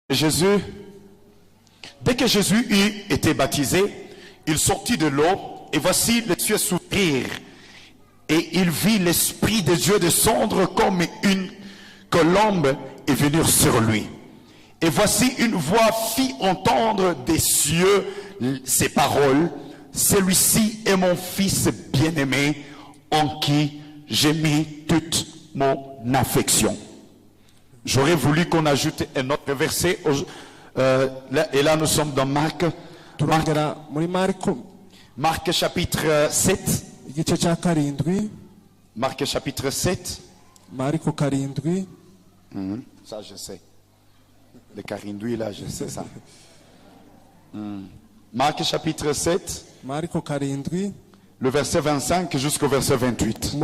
Jésus, dès que Jésus eut été baptisé, il sortit de l'eau, et voici les cieux s'ouvrirent, et il vit l'Esprit de Dieu descendre comme une colombe et venir sur lui. Et voici une voix fit entendre des cieux ces paroles: celui-ci est mon fils bien-aimé, en qui j'ai mis toute mon affection. J'aurais voulu qu'on ajoute un autre verset. Et là, nous sommes dans Marc chapitre 7. Marc chapitre 7. Ça, je sais. Le carindouille, là, je sais ça. Marc chapitre 7. Le verset 25 jusqu'au verset 28.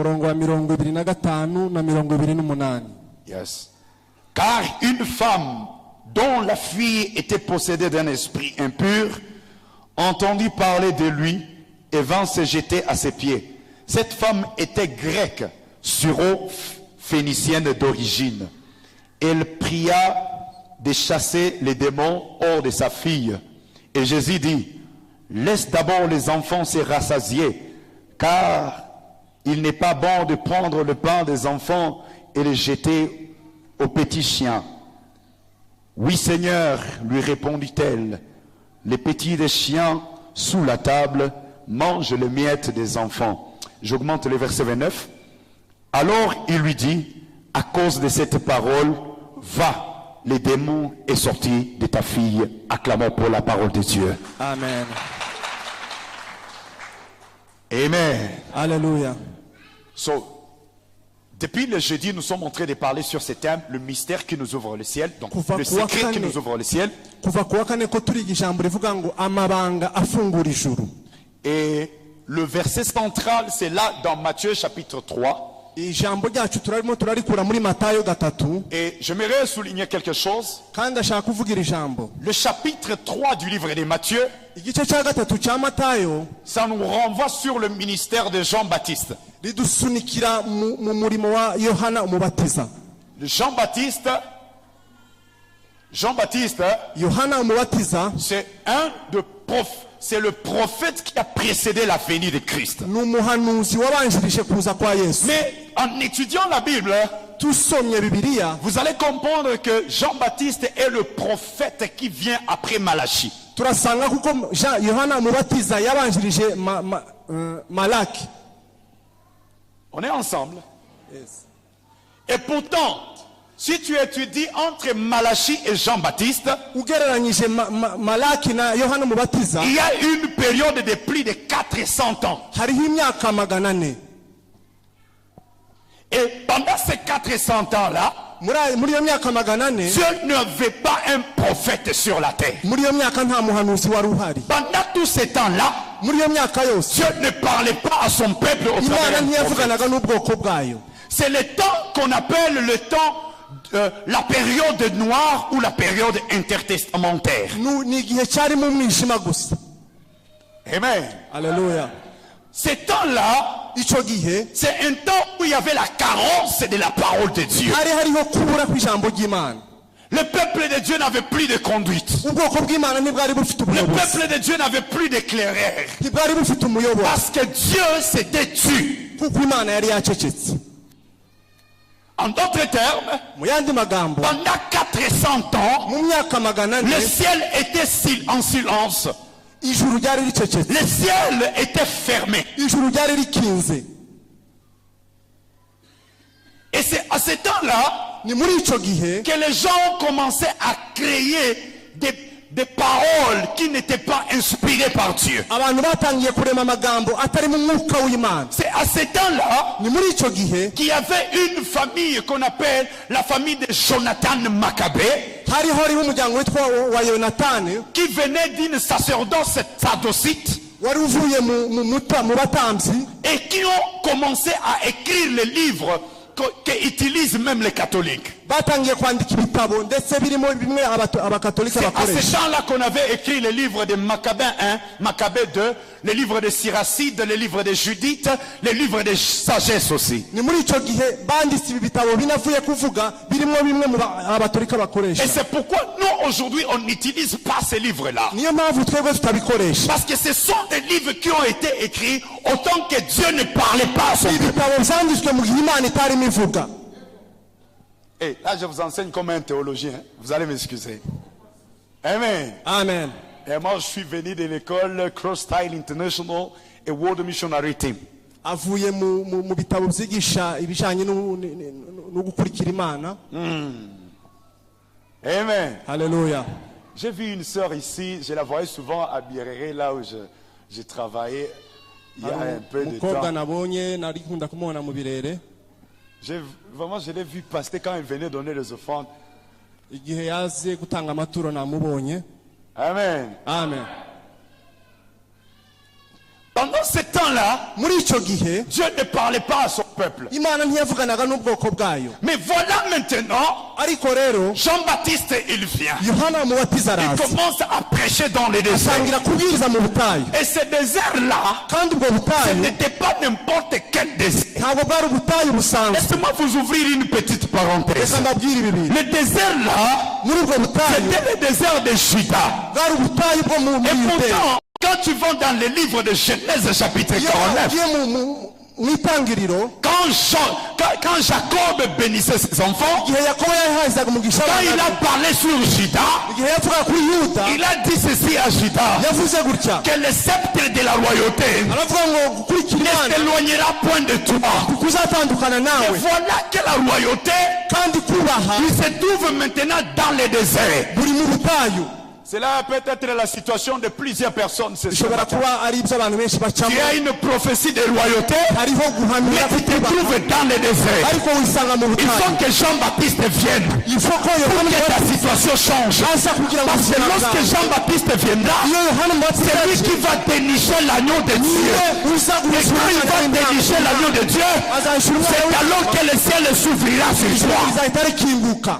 Yes. Car une femme dont la fille était possédée d'un esprit impur entendit parler de lui et vint se jeter à ses pieds. Cette femme était grecque, syro-phénicienne d'origine. Elle pria de chasser les démons hors de sa fille. Et Jésus dit: laisse d'abord les enfants se rassasier, car il n'est pas bon de prendre le pain des enfants et le jeter aux petits chiens. Oui, Seigneur, lui répondit-elle, les petits des chiens sous la table mangent les miettes des enfants. J'augmente le verset 29. Alors il lui dit: à cause de cette parole, va, les démons est sorti de ta fille. Acclamons pour la parole de Dieu. Amen. Amen. Alléluia. So, depuis le jeudi, nous sommes en train de parler sur ce thème, le mystère qui nous ouvre le ciel, donc le secret qui nous ouvre le ciel. Et le verset central, c'est là dans Matthieu chapitre 3. Et j'aimerais souligner quelque chose. Le chapitre 3 du livre de Matthieu, ça nous renvoie sur le ministère de Jean-Baptiste. Jean-Baptiste, c'est le prophète qui a précédé la venue de Christ. Mais en étudiant la Bible, vous allez comprendre que Jean-Baptiste est le prophète qui vient après Malachie. On est ensemble. Yes. Et pourtant, si tu étudies entre Malachie et Jean-Baptiste, il y a une période de plus de 400 ans. Et pendant ces 400 ans-là, Dieu ne veut pas un prophète sur la terre. Pendant tous ces temps-là, Dieu ne parlait pas à son peuple au travers d'un prophète. C'est le temps qu'on appelle le temps, la période noire ou la période intertestamentaire. Amen. Alléluia. Ce temps-là, c'est un temps où il y avait la carence de la parole de Dieu. Le peuple de Dieu n'avait plus de conduite. Le peuple de Dieu n'avait plus d'éclaireur. Parce que Dieu s'était tu. En d'autres termes, pendant 400 ans, le ciel était en silence. Le ciel était fermé. Et c'est à ce temps-là que les gens ont commencé à créer des paroles qui n'étaient pas inspirées par Dieu. C'est à ce temps-là qu'il y avait une famille qu'on appelle la famille de Jonathan Maccabée, qui venait d'une sacerdoce sadocite et qui ont commencé à écrire le livre qu'utilisent même les catholiques. batangiye kwandika ibitabo ndetse birimo bimwe abakatolika C'est à ce bakoresha. temps-là qu'on avait écrit les livres de Maccabée 1, Maccabée 2, les livres de Siracide, les livres de Judith, les livres de sagesse aussi. Ni muri icyo gihe banditse ibi bitabo binavuye kuvuga birimo bimwe mu abatolika bakoresha. Et c'est pourquoi nous aujourd'hui on n'utilise pas ces livres-là. Niyo mpamvu twebwe tutabikoresha. Parce que ce sont des livres qui ont été écrits autant que Dieu ne parlait pas à son peuple. Ibitabo byanditswe mu gihe Imana itarimo ivuga. Et là je vous enseigne comme un théologien, vous allez m'excuser. Amen. Amen. Et moi je suis venu de l'école Cross Style International et World Missionary Team. Avuye mu bitabo byigisha ibijanye no gukurikira Imana. Amen. Haleluya. J'ai vu une sœur ici, je la voyais souvent à Birere, là où je travaillais il y a un peu de Mukobwa temps. nabonye nari kunda kumubona mu Birere. Vraiment, je l'ai vu passer quand il venait donner les offrandes. Igihe yaze gutanga amaturo namubonye. Amen. Amen. Pendant ce temps-là, Muri icyo gihe Dieu ne parlait pas à son peuple. Imana ntiyavuganaga n'ubwoko bwayo. Mais voilà maintenant, Ariko rero Jean-Baptiste, il vient. Yohana umubatiza Il araza. commence à prêcher dans les déserts. Atangira kubwiriza mu butayu. Et ce désert-là, Kandi ubwo ce butayu n'était pas n'importe quel désert. ntabwo bwari ubutayu busanzwe. Laissez-moi vous ouvrir une petite parenthèse. Reka mbabwire ibi bintu. Le désert-là, Muri ubwo butayu c'était le désert de Juda. bwari ubutayu bwo mu Et Yudea. pourtant, quand tu vas dans le livre de Genèse chapitre Iyo 49, ugiye mu itangiriro quand Jacob bénissait ses enfants, igihe Yakobo yahazaga umugisha quand il abana a parlé sur Juda, igihe yavuga kuri Yuda il a dit ceci à Juda, yavuze gutya que le sceptre de la royauté aravuga ngo gukurikira ne Imana s'éloignera point de toi. kuzatandukana Et nawe voilà que la royauté, kandi kubaha il se trouve maintenant dans le désert. buri mu butayu. Cela peut être la situation de plusieurs personnes ce Bishobora matin. kuba ari ibyo abantu benshi bacamo. Tu as une prophétie de royauté, Hariho mais guhamira tu te kutubaha trouves dans le désert. ariko wisanga mu Il faut butayu. que Jean-Baptiste vienne Il faut ko pour Yohana que ta situation change. aza kugira ngo Parce que ubuzima lorsque bwawe. Jean-Baptiste viendra, Iyo Yohana umubatiza c'est lui qui va dénicher l'agneau de Dieu. uza Et quand il va dénicher l'agneau de Dieu, azashira c'est umwana alors que le ciel s'ouvrira sur toi. rizahita rikinguka.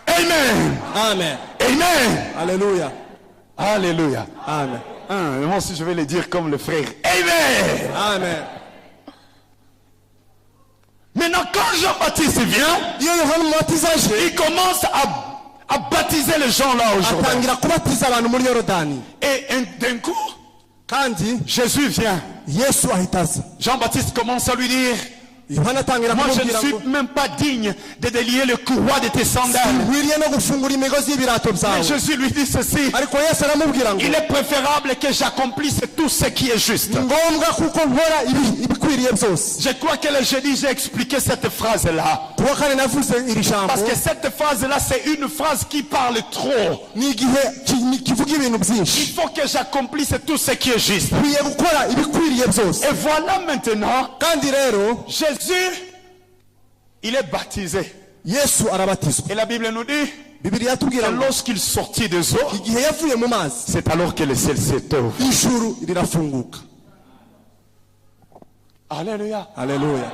Amen. Amen. Amen. Alléluia. Alléluia. Amen. Moi aussi je vais le dire comme le frère. Amen. Amen. Maintenant quand Jean-Baptiste vient, Iyo Yohana umubatiza aje il commence à baptiser les gens là aujourd'hui. atangira kubatiza abantu muri Yorodani. Et d'un coup, Kandi Jésus vient. Yesu ahita aza. Jean-Baptiste commence à lui dire, Yohana atangira moi je ne kumubwira suis ngo même pas digne de délier le courroie de tes sandales. nkwiriye no gufungura imigozi y'ibirato Mais byawe. Jésus lui dit ceci, Ariko Yesu aramubwira ngo il est préférable que j'accomplisse tout ce qui est juste. ni ngombwa kuko nkora ibikwiriye byose. Je crois que le jeudi j'ai expliqué cette phrase-là. Kuwa kane navuze iri jambo Parce que cette phrase-là c'est une phrase qui parle trop. ni igihe kivuga ibintu Il byinshi. faut que j'accomplisse tout ce qui est juste. Nkwiye gukora ibikwiriye byose. Et voilà maintenant, Kandi rero Jésus, il est baptisé. Yesu arabatizwa. Et la Bible nous dit Bibiliya que tubwira ngo lorsqu'il sortit des eaux, igihe yavuye mu mazi c'est alors que le ciel s'est ouvert. ijuru rirafunguka. Alléluia. Haleluya.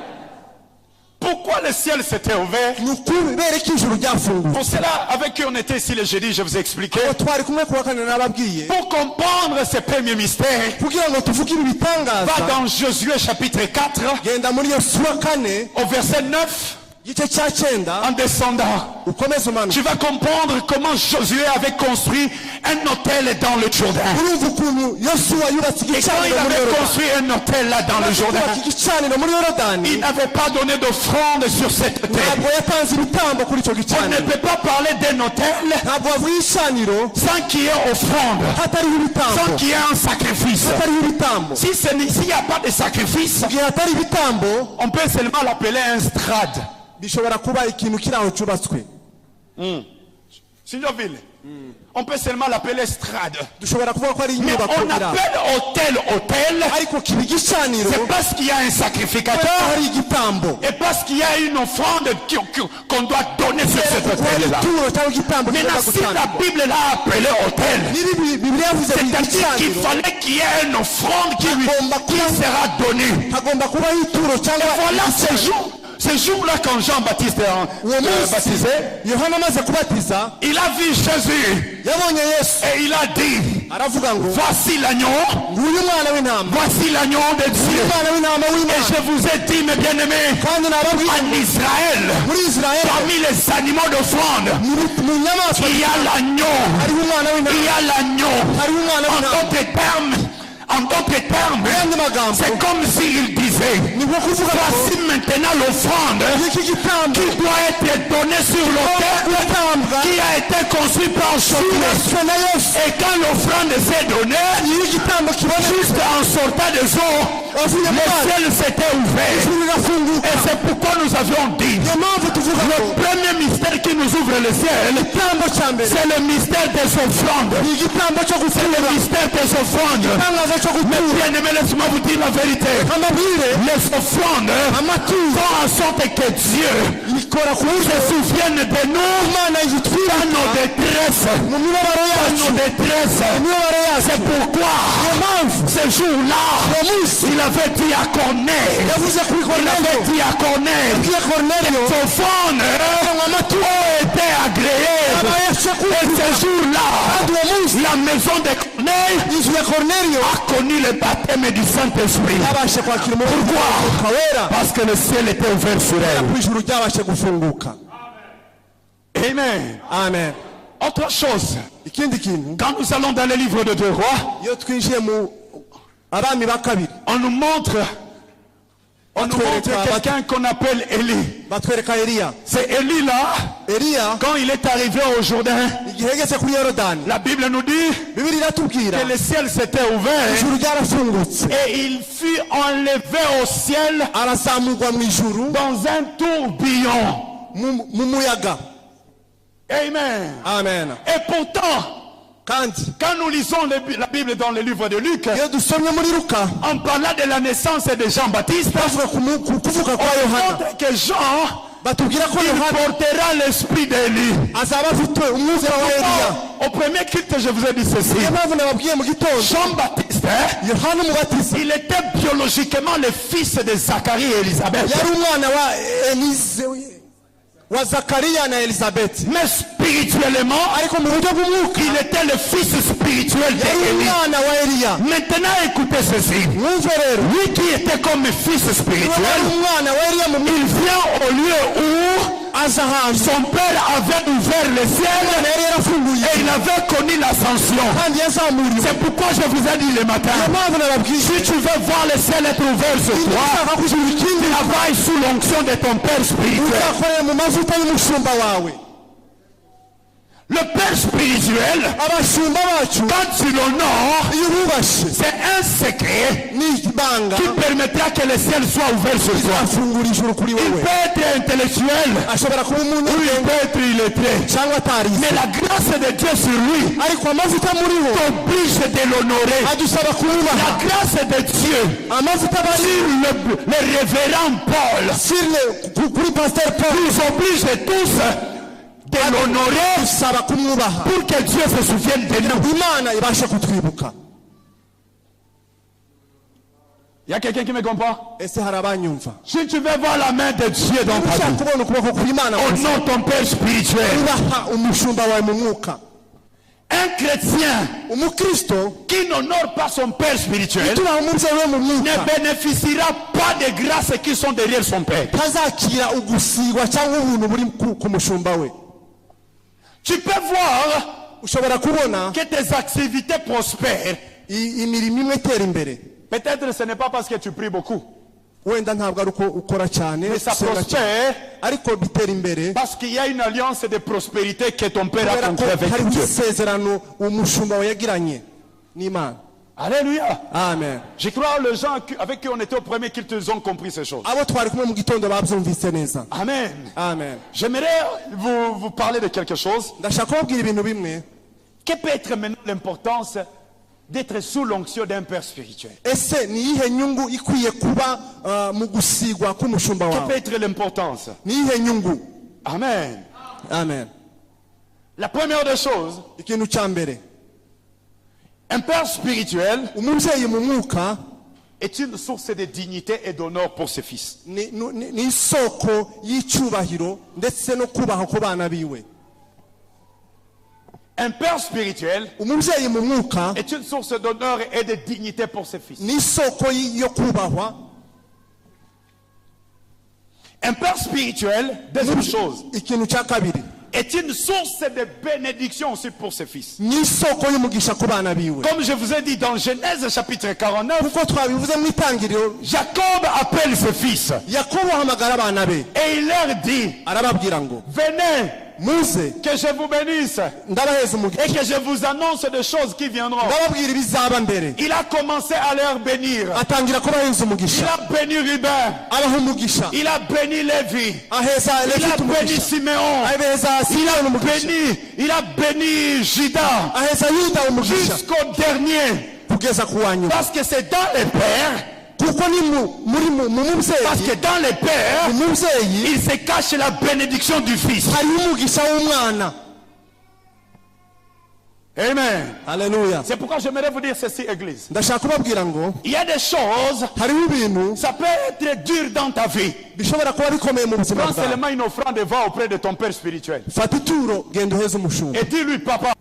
Pourquoi le ciel s'était ouvert? Ni ukubera ko ijuru ryafunguka. Pour cela, avec qui on était ici le jeudi, je vous ai expliqué. Twari kumwe kuwa kane nababwiye Pour comprendre ce premier mystère, kugira ngo tuvuge ibi va bitangaza. dans Josué chapitre 4, Genda muri Yosuwa kane au verset 9, igice cya 9 en descendant. ukomeze umanuka. Tu vas comprendre comment Josué avait construit un hôtel dans le Jourdain. Urumva ukuntu Yosuwa yubatse Et quand il igicaniro muri avait Yorodani. construit un hôtel là dans le Jourdain, Kubaka igicaniro muri Yorodani il n'avait pas donné d'offrande sur cet hôtel. ntabwo yatanze ibitambo kuri icyo On ne gicaniro. peut pas parler d'un hôtel Ntabwo wavuga igicaniro sans qu'il y ait offrande, hatariho sans ibitambo. qu'il y ait un sacrifice. Hatariho ibitambo. S'il n'y a pas de sacrifice, Igihe hatari ibitambo on peut seulement l'appeler un strade. bishobora kuba ikintu kiri aho cyubatswe. Signoville. On peut seulement l'appeler strade. Dushobora kuvuga ko ari Mais inyubako on iri aho. appelle hôtel, Ariko kiba igicaniro c'est parce qu'il y a un sacrificateur hari igitambo. et parce qu'il y a une offrande qu'on doit donner sur cet Kuko hari hôtel-là. ituro cyangwa igitambo Maintenant, kigomba si la gutangwa. Bible l'a appelé hôtel, Niba Bibiliya yavuze c'est-à-dire qu'il igicaniro fallait qu'il y ait une offrande qui sera donnée. hagomba kubaho ituro cyangwa Voilà ce jour, Ce jour-là, quand Jean-Baptiste est baptisé, yohana amaze kubatiza il a vu Jésus yabonye yesu et il a dit, aravuga ngo voici l'agneau, nguyu mwana w'intama voici l'agneau de Dieu. umwana w'intama Et w'imana je vous ai dit, mes bien-aimés, kandi nababwiye en Israël, muri israheli parmi les animaux d'offrande, mu nyamaswa il y a l'agneau, hariho umwana il w'intama y a l'agneau. hariho umwana w'intama En d'autres termes, ayandi magambo c'est comme s'il disait, ni nko kuvuga ngo voici maintenant l'offrande iki gitambo qui doit être donnée sur l'autel gutambwa qui a été construit par Josué. yubatswe na yesu Et quand l'offrande s'est donnée, iyo igitambo kibonetse juste en sortant des eaux, wavuye mu le mazi ciel s'était ouvert. ijuru rirafunguka Et c'est pourquoi nous avions dit, niyo mpamvu tuvuga le ngo premier mystère qui nous ouvre le ciel, igitambo cya mbere c'est le mystère des offrandes. ni igitambo cyo C'est le gutura mystère des offrandes. igitangaza cyo Mais gutura bien aimé, laisse-moi vous dire la vérité. amabwire Les offrandes amaturo font en sorte que Dieu ikora ku se buryo souvienne de nous imana dans yitwibutsa nos détresses. mu mibabaro Dans yacu nos détresses. imibabaro yacu C'est pourquoi ce jour-là, il avait dit à Corneille, yavuze kuri il avait korneliyo dit à Corneille, yabwiye korneliyo les offrandes ont été agréées. abayashe Et kuvuga ce jour-là, kandi uwo munsi la maison de Corneille inzu ya korneliyo a connu le baptême du Saint-Esprit. yabashe kwakira umubiri w'umwuka wera Parce que le ciel était ouvert sur elle. ku ijuru ryabashe gufunguka Amen. amen Autre chose, ikindi kintu quand nous allons dans le livre de 2 rois, iyo twinjiye mu abami ba kabiri on nous montre quelqu'un qu'on appelle Élie. batwereka eliya C'est Élie là, eliya quand il est arrivé au Jourdain, igihe yageze kuri yorodani la Bible nous dit bibiri iratubwira que le ciel s'était ouvert ijuru ryarafungutse et il fut enlevé au ciel arazamurwa mu ijuru dans un tourbillon. mu muyaga Amen. amen Et pourtant, kandi quand nous lisons la Bible dans le livre de Luc, iyo dusomye muri luka en parlant de la naissance de Jean-Baptiste, bavuga ku kuvuka kwa on yohana montre que Jean, batubwira ko il yohana portera l'esprit d'Élie. azaba afite umwuka wa eliya Au premier culte, je vous ai dit ceci. niyo mpamvu nababwiye mu gitondo Jean-Baptiste, yohana umubatiza il était biologiquement le fils de Zacharie et Élisabeth. yari umwana wa zakariya na elizabeti Mais spirituellement, ariko mu buryo bw'umwuka il était le fils spirituel yari d'Élie. umwana wa eliya Maintenant, écoutez ceci. mwumve rero Lui qui était comme fils yari spirituel, umwana wa eliya mu il vient au lieu où aza ahantu son père avait ouvert le ciel yari yarafunguye et il avait connu l'ascension. kandi yazamuriwe C'est pourquoi je vous ai dit le matin, niyo mpamvu nababwiye si tu veux voir le ciel être ouvert sur toi, ushaka ko ijuru ikindi travaille sous l'onction de ton père spirituel. uzakorera mu mavuta y'umushumba wawe Le père spirituel, abashumba bacu quand tu l'honores, iyo ububashe c'est un secret ni ibanga qui permettra que le ciel soit ouvert sur toi. afungura ijuru kuri Il wowe peut être intellectuel ashobora kuba ou il umunyabwenge peut être illettré. cyangwa atarize Mais la grâce de Dieu sur lui ariko amavuta muri wo t'oblige de l'honorer. adusaba La kumwubaha grâce de Dieu amavuta bari sur le révérend Paul kuri pasiteri paul nous oblige tous de l'honorer dusaba kumwubaha pour que Dieu se souvienne de nous. imana ibashe kutwibuka Il y a quelqu'un qui me comprend? ese hari abanyumva Si tu veux voir la main de Dieu dans ta ushaka vie, kubona ukuboko kw'imana honore ton Père spirituel. ubaha umushumba wawe mu mwuka Un chrétien umukristo qui n'honore pas son Père spirituel tubaha umubyeyi we mu ne mwuka bénéficiera pas des grâces qui sont derrière son Père. ntazakira ugusigwa cyangwa ubuntu buri ku mushumba we Tu peux voir ushobora kubona que tes activités prospèrent. imirimo imwe itera imbere Peut-être ce n'est pas parce que tu pries beaucoup, wenda ntabwo ari uko ukora cyane mais ça usenga cyane, prospère ariko bitera imbere parce qu'il y a une alliance de prospérité que ton Père a kubera ko conclue avec hariho Dieu. isezerano umushumba we yagiranye n'imana Alléluia. amen Je crois que les gens avec qui on était au premier culte, ils ont compris ces choses. abo twari kumwe mu gitondo babyumvise neza Amen. amen J'aimerais vous parler de quelque chose. ndashaka kubabwira ibintu bimwe Quelle peut être maintenant l'importance d'être sous l'onction d'un Père spirituel? ese ni iyihe nyungu ikwiye kuba mu gusigwa k'umushumba Quelle wawe peut être l'importance? ni iyihe nyungu Amen. amen La première des choses, ikintu cya mbere un Père spirituel umubyeyi mu mwuka est une source de dignité et d'honneur pour ses fils. ni isoko y'icyubahiro ndetse no kubaha ku bana biwe. Un père spirituel Umubyeyi mu mwuka est une source d'honneur et de dignité pour ses fils. ni isoko yo kubahwa. Un père spirituel, deuxième chose, Ikintu cya kabiri est une source de bénédiction aussi pour ses fils. ni isoko y'umugisha ku bana biwe. Comme je vous ai dit dans Genèse chapitre 49, kuko twabivuze mu itangiriro, Jacob appelle ses fils Yakobo ahamagara abana be et il leur dit, arababwira ngo venez, muze que je vous bénisse ndabaheza umugisha et que je vous annonce des choses qui viendront. ndababwira ibizaba mbere. Il a commencé à leur bénir. Atangira kubaheza Il umugisha, a béni Ruben, abaha umugisha, il a béni Lévi, aheza il a Levite béni umugisha, Siméon, aheza Simoni umugisha, il a béni Judas aheza Yuda umugisha jusqu'au dernier. kugeza ku wa nyuma. Parce que c'est dans les pères, Kuko ni mu mubyeyi, parce que dans les pères, mu mubyeyi il se cache la bénédiction du fils. harimo umugisha w'umwana. Amen. Haleluya. C'est pourquoi j'aimerais vous dire ceci, église. Ndashaka kubabwira ngo Il y a des choses, hariho ibintu ça peut être dur dans ta vie. bishobora kuba bikomeye mu buzima Prends bwawe. seulement une offrande et va auprès de ton père spirituel. Fata ituro genda uheze umushumba. Et dis-lui, papa.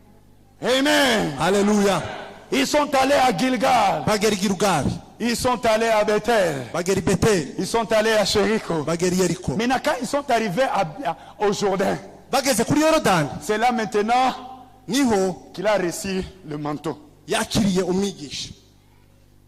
Amen. Haleluya. Ils sont allés à Gilgal. Bagera i Gilugali, Ils sont allés à Bethel. bagera i Beteli, Ils sont allés à Jéricho. bagera i Yeriko, Maintenant, quand ils sont arrivés au Jourdain, bageze kuri Yorodani c'est là maintenant niho qu'il a reçu le manteau. yakiriye umwigisha.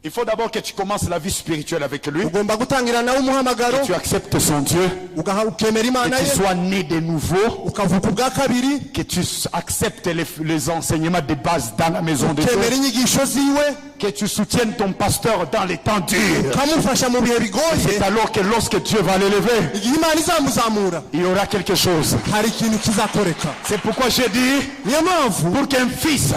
Il faut d'abord que tu commences la vie spirituelle avec lui. Ugomba gutangira nawe umuhamagaro, Que tu acceptes son Dieu. ukemera Imana Que ye, tu sois né de nouveau. ukavuka ubwa kabiri, Que tu acceptes les enseignements de base dans la maison de ukemera Dieu. inyigisho ziwe, Que tu soutiennes ton pasteur dans les temps durs. ukamufasha mu bihe bigoye. C'est alors que lorsque Dieu va l'élever, Igihe Imana izamuzamura il y aura quelque chose. hari ikintu kizakoreka. C'est pourquoi j'ai dit, Niyo mpamvu pour qu'un fils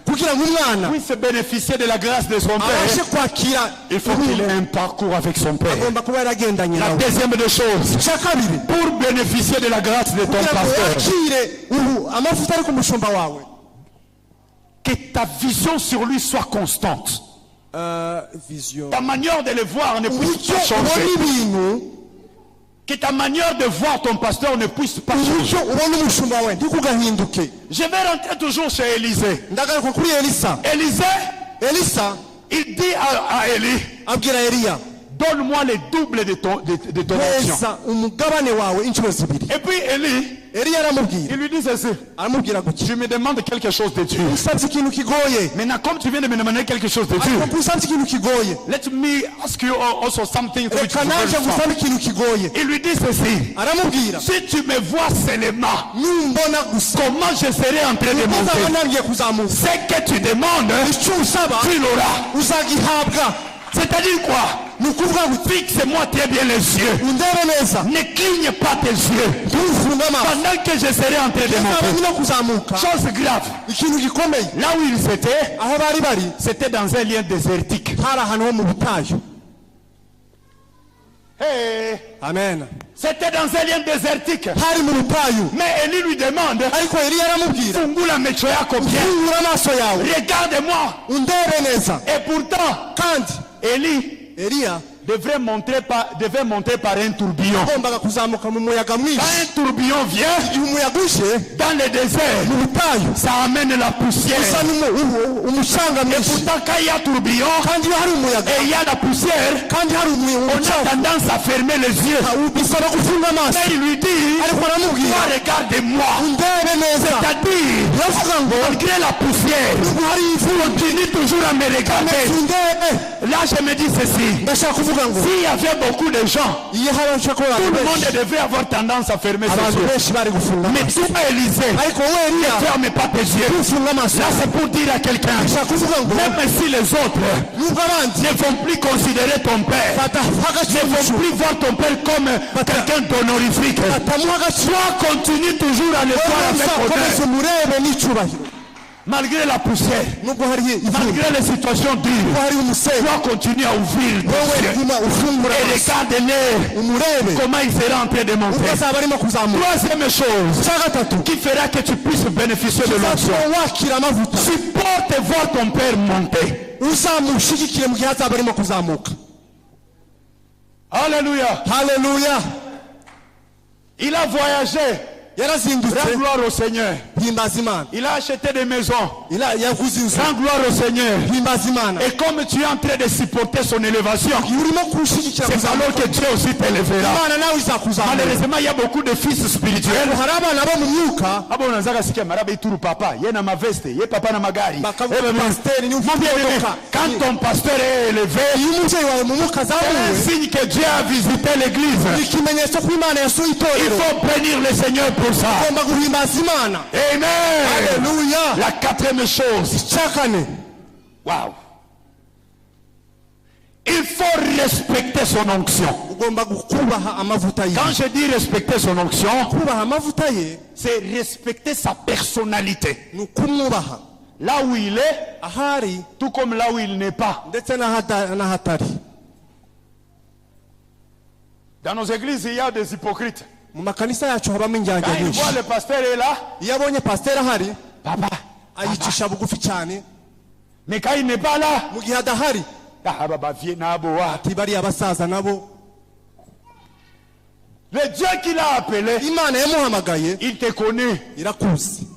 kugira ngo umwana puisse bénéficier de la grâce de son abashe père, kwakira, il faut qu'il ait un parcours avec son père. agomba kuba yaragendanye La nawe. deuxième des choses, Icya kabiri, pour bénéficier de la grâce de ton kugira ngo pasteur, yakire amavuta ari ku mushumba wawe, que ta vision sur lui soit constante. vision, Ta manière de le voir ne puisse uburyo pas ubona changer. ibintu, Que ta manière de voir ton pasteur ne puisse pas changer. uburyo ubona umushumba wawe ntikugahinduke. Je vais rentrer toujours chez Élisée. Ndagaruka kuri Elisa. Elisa Il dit à Élie, abwira Eliya, donne-moi le double de ton onction. heza umugabane wawe inshuro zibiri. Et puis Élie, Eliya aramubwira, il lui dit ceci, aramubwira gutya, je me demande quelque chose de Dieu. usabye ikintu kigoye, Maintenant, comme tu viens de me demander quelque chose de Dieu, ariko ko usabye ikintu kigoye, let me ask you also something which reka is very naje strong. gusaba ikintu kigoye. Il lui dit ceci, Aramubwira, si tu me vois seulement, numbona gusa comment je serai en train de uzaba monter? ntangiye kuzamuka, Ce que tu demandes, icyo usaba tu l'auras. uzagihabwa. C'est-à-dire quoi? Ni ukuvuga ngo Fixe-moi très bien les yeux. undebe neza, Ne cligne pas tes yeux ntufunge amaso, pendant que je serai en train de uzaba monter. urimo kuzamuka. Chose grave. Ikintu gikomeye, Là où ils étaient, aho bari bari c'était dans un lieu désertique. hari ahantu ho mu butayu. Hey, Amen. c'était dans un lieu désertique. Hari mu butayu, Mais Élie lui demande, ariko Eliya aramubwira, fungula macho yako bien. fungura amaso yawe Regarde-moi. undebe neza. Et pourtant, Kandi Élie Eliya devait monter par un tourbillon. agombaga kuzamuka mu muyaga mwinshi. Quand un tourbillon vient Igihe umuyaga uje dans le désert, mu butayu ça amène la poussière. usa umucanga Et mwinshi, pourtant, quand il y a tourbillon kandi iyo hari umuyaga et il y a la poussière, kandi hari on a umucafu tendance à fermer les yeux. bisaba gufunga amaso. Mais il lui dit, Ariko toi aramubwira, regarde-moi. undebe neza. C'est-à-dire, Yavuga ngo malgré la poussière, nubwo hari ivu, continue toujours à me regarder. undebe. Là, je me dis ceci. Ndashaka kuvuga ngo S'il y avait beaucoup de gens, iyo hari abashobora tout kuba le monde benshi, devrait avoir tendance à fermer ses abantu yeux. benshi bari gufunga Mais amaso. toi, Élisée, Ariko wowe ne Eliya ferme pas tes yeux. ntufunge amaso. Là, c'est pour dire à quelqu'un, Ndashaka kuvuga ngo même si les autres nubwo abandi ne vont plus considérer ton père, badaha ne agaciro vont plus voir ton père comme quelqu'un d'honorifique, batamuha agaciro, toi continue toujours à le voir wowe avec uzakomeze honneur. umurebe n'icyubahiro. Malgré la poussière, Nubwo hari ivu, malgré les situations dures, nubwo hari umusenyi, toi continue à ouvrir tes wowe yeux guma ufungura et amaso, regarde-les umurebe comment il sera en train de ubwo monter. azaba arimo kuzamuka. Troisième chose Icya gatatu, qui fera que tu puisses bénéficier de l'onction. uzatuma wakira amavuta, Supporte voir ton père monter. uzamushigikire mu gihe azaba arimo kuzamuka. Alléluia. haleluya Il a voyagé. yarazindutse Rends gloire au Seigneur. himbaza imana Il a acheté des maisons. yaguze inzu Rends gloire au Seigneur. himbaza imana Et comme tu es en train de supporter son élévation, iyo urimo kuwushyigikira c'est alors que Dieu aussi t'élèvera. imana nawe izakuzamura Malheureusement, il y a beaucoup de fils spirituels. hari abana bo mu myuka Abo unazaka sikia maraba ituru papa, ye na maveste, ye papa na magari. bakavuga pasiteri niwe ufite Bien-aimé, imodoka quand ton pasteur est élevé, iyo umubyeyi wawe mu mwuka c'est un azamuwe signe que Dieu a visité ni l'église. ikimenyetso ko imana yasuye Il itorero faut bénir le Seigneur pour ça. ugomba guhimbaza imana Amen. haleluya La quatrième chose. icya kane Waouh. Il faut respecter son onction. ugomba kubaha amavuta ye Quand je dis respecter son onction, kubaha amavuta ye c'est respecter sa personnalité. ni ukumwubaha Là où il est, ahari tout comme là où il n'est pas. ndetse n'ahatari Dans nos églises, il y a des hypocrites. mu makanisa yacu habamo injyanja Quand il nyinshi voit le pasteur est là, iyo abonye pasiteri ahari papa. ayicisha bugufi cyane Mais quand il n'est pas là, mu gihe adahari ah, baba, viens, naboa. ati bariya basaza nabo Le Dieu qui l'a appelé, imana yamuhamagaye il te connaît. irakuzi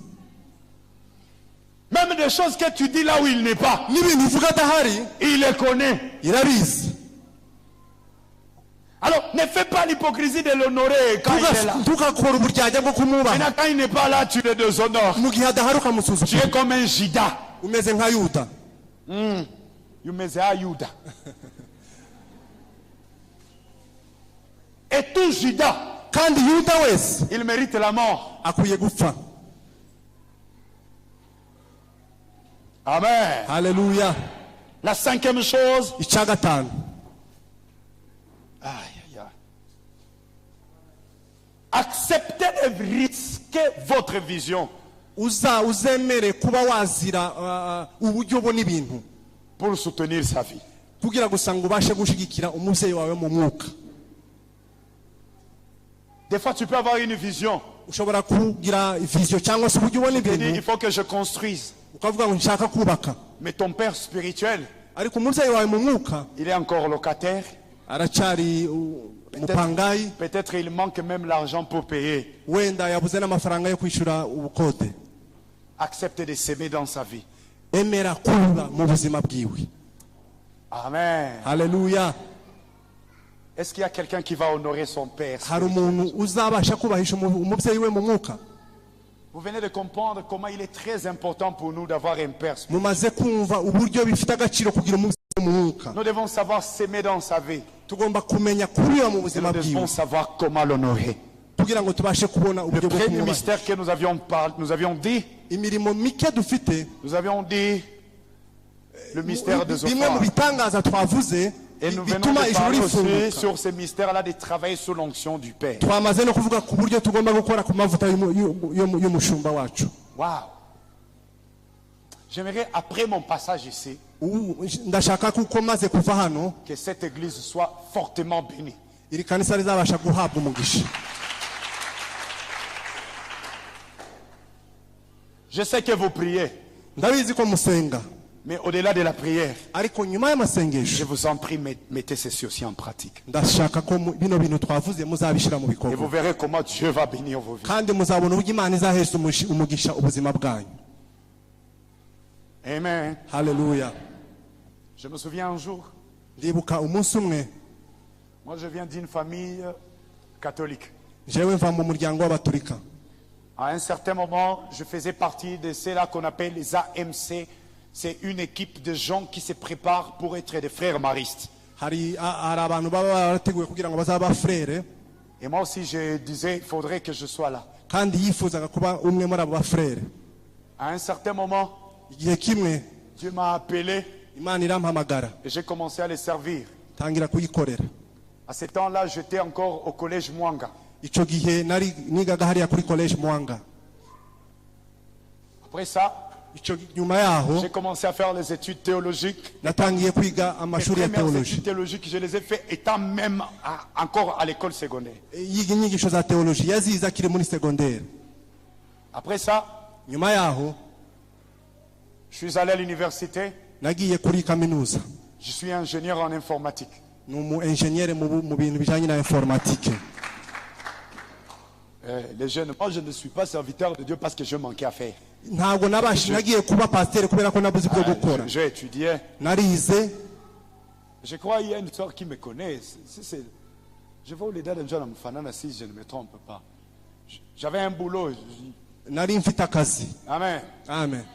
Même des choses que tu dis là où il n'est pas, n'ibintu uvuga adahari il les connaît. irabizi Alors, ne fais pas l'hypocrisie de l'honorer quand il est là. ntukakora uburyarya bwo kumwubaha Maintenant, quand il n'est pas là, tu le déshonores. mu gihe adahari Tu ukamusuzugura es comme un Judas. umeze nka yuda Yumeze Yuda. Et tout Judas, kandi yuda wese il mérite la mort. akwiye gupfa Amen. haleluya La cinquième chose. icya gatanu Aïe, aïe, aïe. Acceptez de risquer votre vision uzemere kuba wazira uburyo ubona ibintu pour soutenir sa vie. kugira gusa ngo ubashe gushyigikira umubyeyi wawe mu mwuka Des fois, tu peux avoir une vision. ushobora kugira viziyo cyangwa se uburyo ubona Tu dis, il ibintu faut que je construise. ukavuga ngo nshaka kubaka Mais ton père spirituel, ariko umubyeyi wawe mu mwuka il est encore locataire. aracyari umupangayi Peut-être il manque même l'argent pour payer. wenda yabuze n'amafaranga yo kwishyura ubukode Accepte de s'aimer dans sa vie. emera kuba mu buzima bwiwe Amen. haleluya Est-ce qu'il y a quelqu'un qui va honorer son père? hari umuntu uzabasha kubahisha umubyeyi we mu mwuka Vous venez de comprendre comment il est très important pour nous d'avoir un père. mumaze kumva uburyo bifite agaciro kugira umubyeyi mu mwuka Nous devons savoir s'aimer dans sa vie. tugomba kumenya kuriba mu Et buzima nous bwiwe devons savoir comment l'honorer. kugira ngo tubashe kubona Le uburyo bwo premier kumwubaha mystère que nous avions dit, imirimo mike dufite nous avions dit le mystère des bimwe mu offrandes. bitangaza twavuze Et nous venons bituma de ijuru parler aussi rifunguka sur ces mystères-là de travailler sous l'onction du Père. twamaze no kuvuga ku buryo tugomba gukora ku mavuta y'umushumba wacu Waouh! J'aimerais, après mon passage ici, ndashaka kuko maze kuva hano que cette église soit fortement bénie. iri kanisa rizabasha guhabwa umugisha Je sais que vous priez, ndabizi ko musenga mais au-delà de la prière, ariko nyuma je y'amasengesho vous en prie, mettez ceci aussi en pratique. ndashaka ko bino bintu twavuze muzabishyira mu Et vous bikorwa verrez comment Dieu va bénir vos vies. kandi muzabona uburyo imana izahesha umugisha ubuzima bwanyu Amen. haleluya Je me souviens un jour, ndibuka umunsi umwe moi je viens d'une famille catholique. jewe mva mu muryango w'abaturika À un certain moment, je faisais partie de ceux-là qu'on appelle les AMC. C'est une équipe de gens qui se préparent pour être des frères maristes. hari abantu baba barateguye kugira ngo bazabe abafurere Et moi aussi, je disais, il faudrait que je sois là. kandi yifuzaga kuba umwe muri abo bafurere À un certain moment, igihe kimwe Dieu m'a appelé imana irampamagara et j'ai commencé à les servir. tangira kuyikorera À ce temps-là, j'étais encore au collège Mwanga. icyo gihe nigaga hariya kuri college Mwanga Après ça, nyuma yaho j'ai commencé à faire les études théologiques. natangiye kwiga Mes amashuri ya premières teoloji études théologiques, je les ai fait étant même encore à l'école secondaire. yiga inyigisho za teoloji yazize akiri muri segonderi Après ça, nyuma yaho je suis allé à l'université. nagiye kuri kaminuza Je suis ingénieur en informatique. ni umu engineer mu bintu bijanye na informatique. Les jeunes, moi je ne suis pas serviteur de Dieu parce que je manquais à faire. Ntabwo nagiye kuba pasteur kubera ko nabuze ibyo gukora. J'ai étudié. Narize. Je crois qu'il y a une soeur qui me connaît. Je vois les dames de John Amfanana si je ne me trompe pas. J'avais un boulot. Nari mfite akazi. Amen. Amen.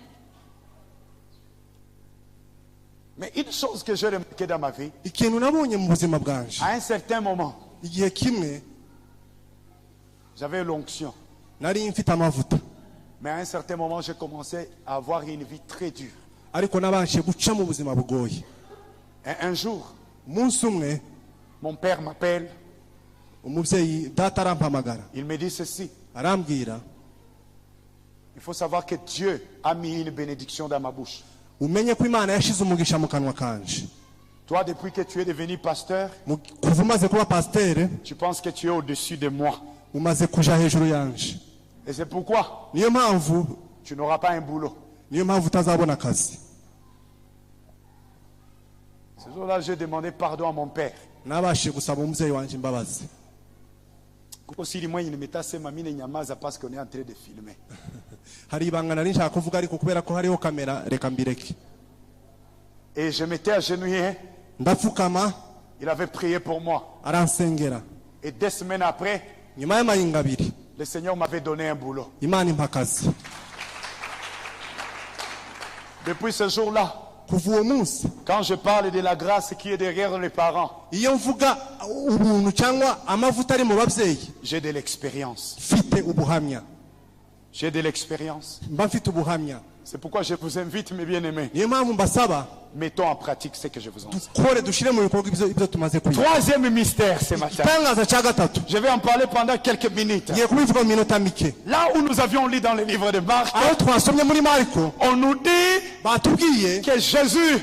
Mais une chose que j'ai remarqué dans ma vie, ikintu nabonye mu buzima bwanje, à un certain moment, igihe kimwe j'avais l'onction. Nari mfite amavuta. Mais à un certain moment, j'ai commencé à avoir une vie très dure. Ariko nabanje guca mu buzima bugoye. Et un jour, umunsi umwe mon père m'appelle. Umubyeyi data arampamagara. Il me dit ceci. Arambwira. Il faut savoir que Dieu a mis une bénédiction dans ma bouche. Umenye ko Imana yashize umugisha mu kanwa kanje. Toi, depuis que tu es devenu pasteur, kuva umaze kuba pasteur, tu penses que tu es au-dessus de moi. Umaze kuja hejuru yanje. Et c'est pourquoi niyo mpamvu tu n'auras pas un boulot. Niyo mpamvu utazabona akazi. Ce jour-là, j'ai demandé pardon à mon père. Nabashije gusaba umubyeyi wanje imbabazi. Kuko siri mwenye nimetasema mine nyamaza parce qu'on est en train de filmer. Hari ibanga nari nshaka kuvuga ariko kubera ko hariho kamera reka mbireke. Et je m'étais agenouillé. Ndapfukama. Il avait prié pour moi. Aransengera. Et 2 semaines après, nyuma y'amayinga abiri, le Seigneur m'avait donné un boulot. Imana impa akazi. Depuis ce jour-là, kuva uwo munsi, quand je parle de la grâce qui est derrière les parents, iyo mvuga ubuntu cyangwa amavuta ari mu babyeyi, j'ai de l'expérience. Mfite ubuhamya. J'ai de l'expérience. Mba mfite ubuhamya. C'est pourquoi je vous invite, mes bien-aimés. Niyo mpamvu mbasaba, mettons en pratique ce que je vous enseigne. dukore dushire mu bikorwa ibyo tumaze kwiga. Troisième mystère ce matin. Itangaza cya gatatu. Je vais en parler pendant quelques minutes. Ngiye kubivuga mu minota mike. Là où nous avions lu dans le livre de Marc, aho twasomye muri Mariko, on nous dit batubwiye que Jésus,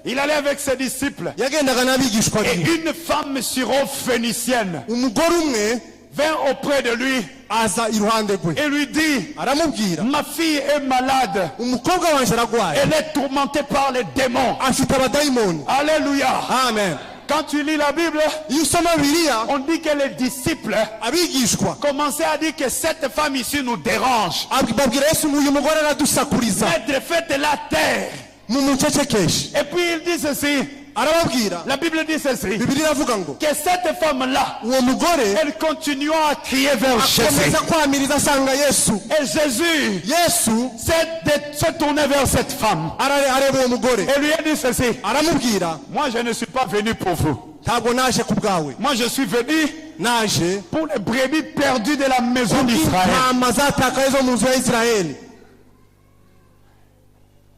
il allait avec ses disciples. yagendaga n'abigishwa be. Et une femme syrophénicienne umugore umwe vint auprès de lui aza iruhande rwe et lui dit, aramubwira, ma fille est malade. umukobwa wanjye aragwaye, Elle est tourmentée par les démons. afite abadayimoni. Alléluia. Amen. Quand tu lis la Bible, iyo usoma Bibiliya, on dit que les disciples abigishwa commençaient à dire que cette femme ici nous dérange. babwira Yesu ngo uyu mugore aradusakuriza, Maître, faites la terre. mumucecekeshe. Et puis il dit ceci. Arababwira, La Bible dit ceci. Bibiliya iravuga ngo Que cette femme-là, uwo mugore elle continua à crier vers Jésus. akomeza kwamiriza asanga Yesu. Et Jésus Yesu s'est tourné vers cette femme. areba uwo mugore Et lui a dit ceci. aramubwira, Moi, je ne suis pas venu pour vous. ntabwo naje ku bwawe, Moi, je suis venu naje pour les brebis perdues de la maison d'Israël. intama zatakaye zo mu nzu ya Isirayeli.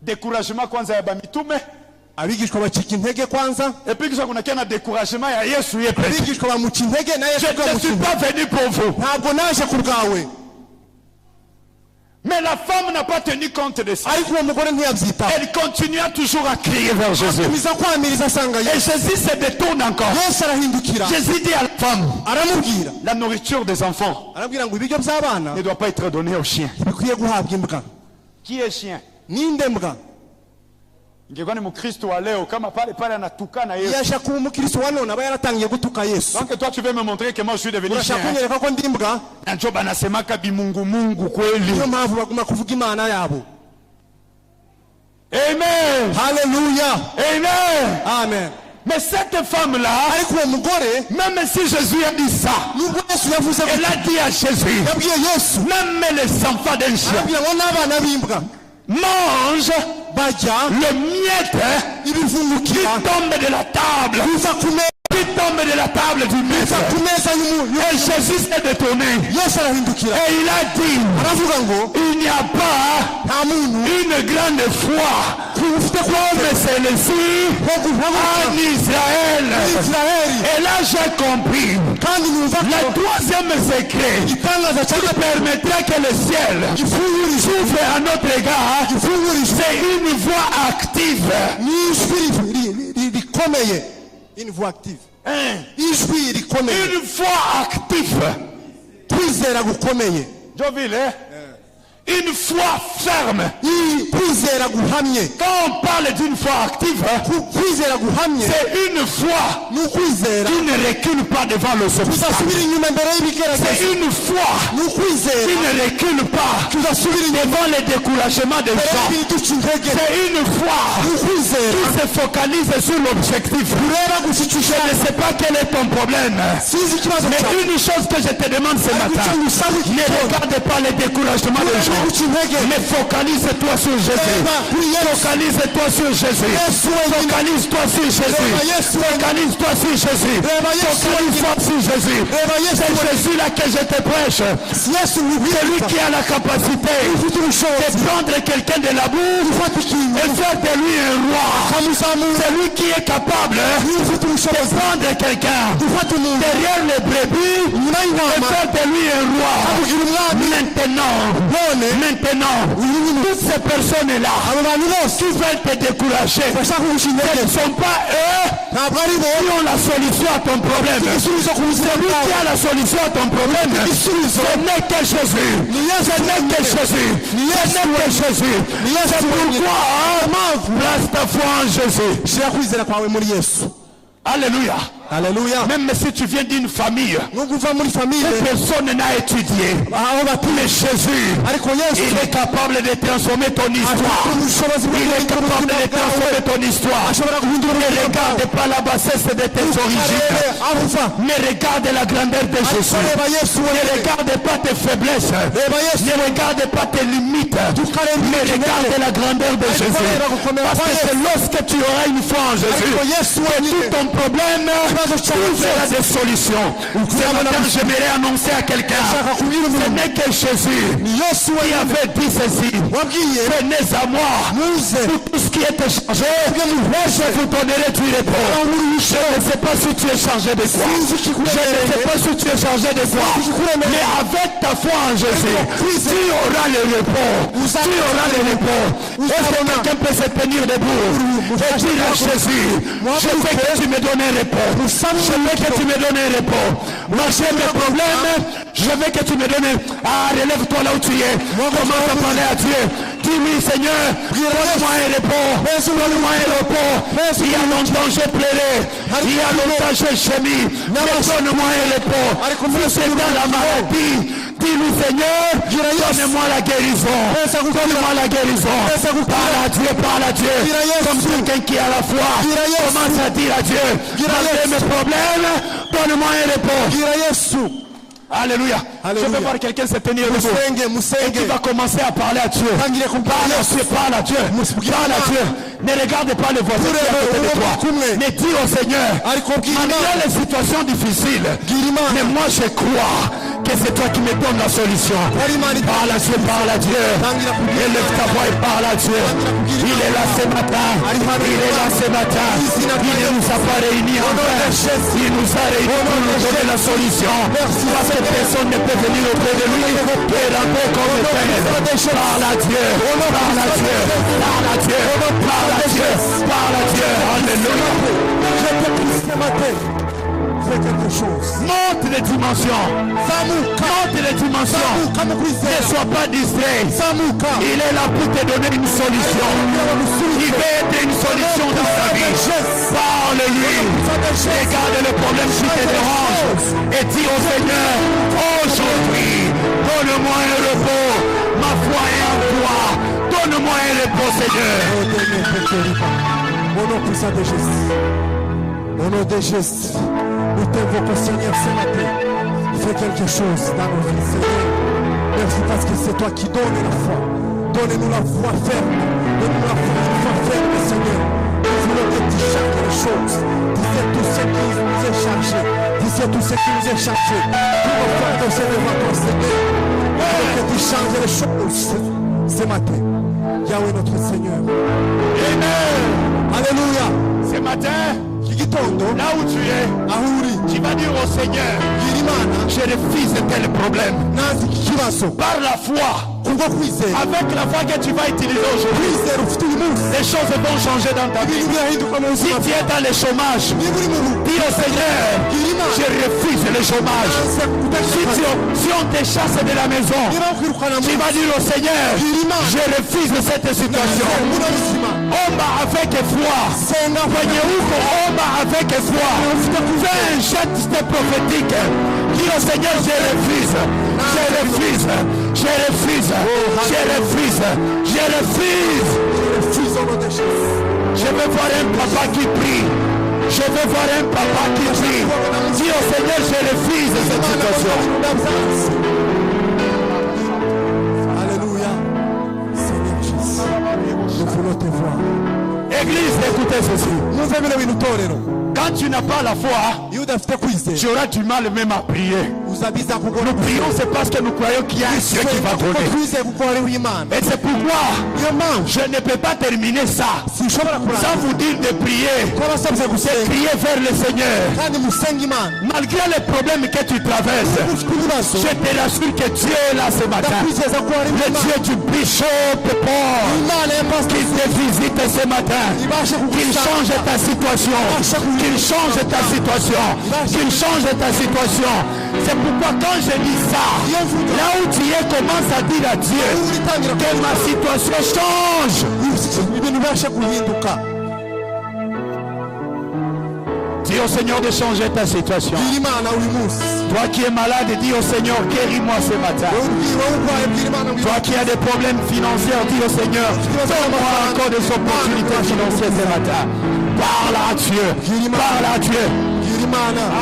Découragement kwanza ya bamitume. Abigishwa bacika intege kwanza, Et puis kisha kuna kena découragement ya Yesu yepesi. abigishwa bamuca intege na Yesu Je ne suis pas venu pour vous. ntabwo naje ku bwawe. Mais la femme n'a pas tenu compte de ça. Ariko uwo mugore ntiyabyitaho, Elle continua toujours à crier vers Jésus. akomeza kwamiriza asanga Et Yesu. Jésus se détourne encore. Yesu arahindukira Jésus dit à la femme, aramubwira, la nourriture des enfants arabwira ngo ibiryo by'abana ne doit pas être donnée aux chiens. bikwiye guhabwa imbwa. Qui est chien? Ninde mbwa? Ingekuwa ni Mkristo wa leo kama pale anatukana Yesu. Yasha kuba umukristo wa none aba yaratangiye gutuka Yesu. Donc toi tu veux me montrer que moi je suis devenu chien. Urashaka kunyereka ko ndi imbwa? Na njo banasemaka bimungu kweli. Niyo mpamvu baguma kuvuga imana yabo. Amen. Haleluya. Amen. Amen. Mais cette femme-là, ariko uwo mugore, même si Jésus a dit ça, nubwo Yesu yavuze elle a dit à Jésus, yabwiye Yesu, même les enfants d'un chien arabwira ngo n'abana b'imbwa mangent bajya le miette qui ibivungukira tombe de la table, biva ku meza, qui tombe de la table du maître. ku meza Et Jésus s'est détourné. Yesu arahindukira Et il a dit, aravuga ngo il n'y a pas nta muntu une grande foi comme celle-ci en Israël. Et là j'ai compris. kandi numva Le troisième secret itangaza qui permettra que le ciel s'ouvre à notre égard, c'est une voix active. n'ijwi rikomeye, une voix active, ijwi rikomeye, Une voix active. kwizera gukomeye, Jovile, Une foi ferme. kwizera guhamye. Quand on parle d'une foi active, Kwizera guhamye c'est une foi ni ukwizera qui ne recule pas devant le obstacle. tudasubira inyuma imbere C'est y'ibigeragezo. une foi Ni ukwizera qui ne recule pas tudasubira inyuma devant les découragements des imbere gens. y'ibiduca intege. C'est une foi Ni ukwizera qui se focalise sur l'objectif. kureba Je gushyikisha. ne sais pas quel est ton problème. Sinzi ikibazo Mais cyawe. une chose que je te demande ce Ariko matin, icyo ngusaba iki ne gitondo, regarde pas les découragements des gens. guca intege. Mais focalise-toi sur Jésus. Focalise-toi sur Jésus. Focalise-toi sur Jésus. Focalise-toi sur Jésus. Focalise-toi sur Jésus. C'est Jésus-là que je te prêche. Yesu ni Celui qui a la capacité de prendre quelqu'un de la boue et faire de lui un roi. C'est lui qui est capable de prendre quelqu'un derrière les brebis et faire de lui un roi. Maintenant, toutes ces personnes-là qui veulent te décourager, ce ne sont pas eux qui ont la solution à ton problème. Celui qui a la solution à ton problème, ce n'est que Jésus. Ce n'est que Jésus. Ce n'est que Jésus. C'est pourquoi place ta foi en Jésus. shira kwizera kwawe muri Yesu. Alléluia. Haleluya. Même si tu viens d'une famille, Nubwo uva muri famille personne n'a étudié. aho batuye, Mais Jésus, ariko Yesu il est capable de transformer ton histoire. afite ubushobozi bwo Il est capable de transformer ton histoire. ashobora guhindura Ne ubuzima regarde bwawe. pas la bassesse de tes origines, Arebe aho uva. mais regarde la grandeur de Ariko Jésus. reba Yesu Ne wenyine. regarde pas tes faiblesses. Reba Yesu. Ne regarde pas tes limites. Mais regarde la grandeur de Jésus. Parce que c'est lorsque tu auras une foi en Jésus Ariko Yesu que wenyine. tout ton problème trouvera des solutions. Ce matin, j'aimerais annoncer à quelqu'un, ce n'est que Jésus Yesu qui avait dit ceci. wabwiye Venez à moi, muze pour tout ce qui est chargé, je vous donnerai du repos. Je ne sais pas si tu es chargé de quoi. Je ne sais pas si tu es chargé de quoi. Mais avec ta foi en Jésus, tu auras le repos. Tu auras le repos. Est-ce que quelqu'un peut se tenir debout et dire à Jésus, je veux que tu me donnes un repos. Je veux que tu me donnes un repos. Marcher mes problèmes, je veux que tu me donnes. Ah, relève-toi là où tu es. Commence à parler à Dieu. Dis-lui, Seigneur, donne-moi un repos. Donne-moi un repos. Il y a longtemps j'ai pleuré. Il y a longtemps j'ai gémi. Mais donne-moi un repos. Si c'est dans la maladie, dis-lui, Seigneur, donne-moi la guérison. Donne-moi la guérison. Parle à Dieu, parle à Dieu. Comme quelqu'un qui a la foi. Commence à dire à Dieu, malgré mes problèmes, donne-moi un repos. bwira Yesu. Alléluia. Je vais voir quelqu'un se tenir debout. Musenge Et musenge. qui va commencer à parler à Dieu. Tangire Parle kubwira à Dieu, parle à Dieu. Parle à Dieu. Ne regarde pas le voisin qui est à côté de toi. Mais dis au Seigneur, ariko bwira malgré Imana. les situations difficiles, Bwira Imana. mais moi je crois que c'est toi qui me donnes la solution. Parle à Dieu, parle à Dieu. Élève ta voix et parle à Dieu. Il est là ce matin. Il est là ce matin. Il ne nous a pas réunis en vain. Il nous a réunis pour nous donner la solution. Parce que personne ne peut venir auprès de lui et rentrer comme tel. Parle à Dieu. Parle à Dieu. Parle à Dieu. Parle à Dieu. Parle à Dieu. Alléluia. Je te prie ce matin. Fais quelque chose. Monte les dimensions. Monte les dimensions. Kama Ne kwizera. sois pas distrait. Zamuka. Il est là pour te donner une solution. Il veut être une solution dans ta vie. Parle-lui. Regarde le problème qui te dérange. Et dis au Seigneur, aujourd'hui, donne-moi un repos. Ma foi est en toi. Donne-moi un repos, Seigneur. Au nom puissant de Jésus. Au nom de Jésus. Nous t'invoquons, Seigneur, ce matin. Fais quelque chose dans nos vies, Seigneur. Merci parce que c'est toi qui donnes la foi. Donne-nous la foi ferme. Donne-nous la foi ferme, Seigneur. Nous voulons que tu changes les choses. Dis tout ce qui nous est chargé. Dis tout ce qui nous est chargé. Tout nos frères de ce devant ton Seigneur. Nous voulons que tu changes les choses ce matin. Yahweh notre Seigneur. Amen. Alléluia. Ce matin, Kigitondo. là où tu es, Ahuri. tu vas dire au Seigneur, Girimana. je refuse tel problème. Nazi kikibazo. Par la foi, Avec la foi que tu vas utiliser aujourd'hui, les choses vont changer dans ta vie. Si tu es dans le chômage, dis au Seigneur, je refuse le chômage. Si on te chasse de la maison, tu vas dire au Seigneur, je refuse cette situation. Omba avec foi. Omba avec foi. Fais un geste prophétique. Dis au Seigneur, je refuse. Je refuse. Je refuse. Je refuse. Je refuse. Je veux voir un papa qui prie. Je veux voir un papa qui prie. Dis au Seigneur, je refuse cette situation. Alléluia. Seigneur Jésus, nous voulons te voir. Église, écoutez ceci. Quand tu n'as pas la foi, tu auras du mal même à prier. Nous prions, c'est parce que nous croyons qu'il y a un Dieu qui va donner. Et c'est pourquoi je ne peux pas terminer ça sans vous dire de prier. C'est prier vers le Seigneur. Malgré les problèmes que tu traverses, je te rassure que Dieu est là ce matin. Le Dieu du bishop Paul qui te visite ce matin. Qu'il change ta situation. Qu'il change ta situation. Qu'il change ta situation. C'est pourquoi quand je dis ça, là où tu es, commence à dire à Dieu que ma situation change. Dis au Seigneur de changer ta situation. Toi qui es malade, dis au Seigneur, guéris-moi ce matin. Toi qui as des problèmes financiers, dis au Seigneur, donne-moi encore des opportunités financières ce matin. Parle à Dieu. Parle à Dieu.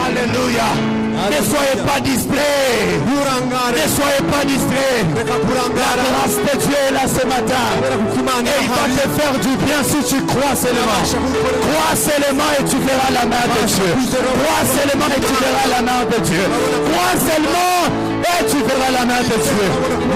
Alléluia. Ne soyez pas distraits. Ne soyez pas distraits. La grâce de Dieu est là ce matin. Et il va te faire du bien si tu crois seulement. Crois seulement et tu verras la main de Dieu. Crois seulement et tu verras la main de Dieu. Crois seulement et tu verras la main de Dieu.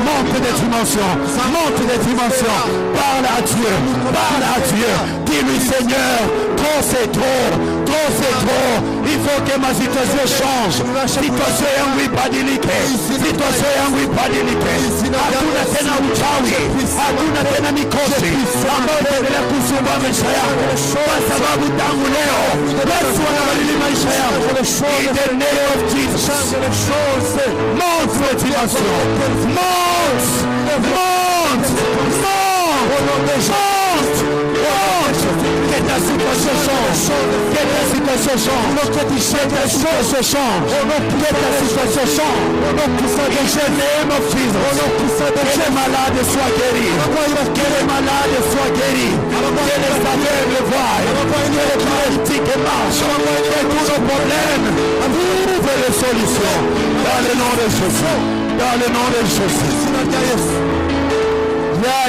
Monte des dimensions. Monte des dimensions. Parle à Dieu. Parle à Dieu. Dis-lui, Seigneur, trop c'est trop. Trop c'est trop. Il faut que ma situation change. Situation yangu ibadilike. Situation yangu ibadilike. Hakuna tena uchawi. Hakuna tena mikosi ambayo itaendelea kusumbua maisha yako, kwa sababu tangu leo Yesu anabadili maisha yako. In the name of Jesus. Monte motivation. Monte. Monte. Que ta situation change. Que ta situation change. Que ta situation change. Que ta situation change. In the name of Jesus. Que les malades soient guéris. Que les malades soient guéris. Que les aveugles voient. Que les paralytiques marchent. Que tous nos problèmes trouvent les solutions. Dans le nom de Jésus. Dans le nom de Jésus.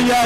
Ya.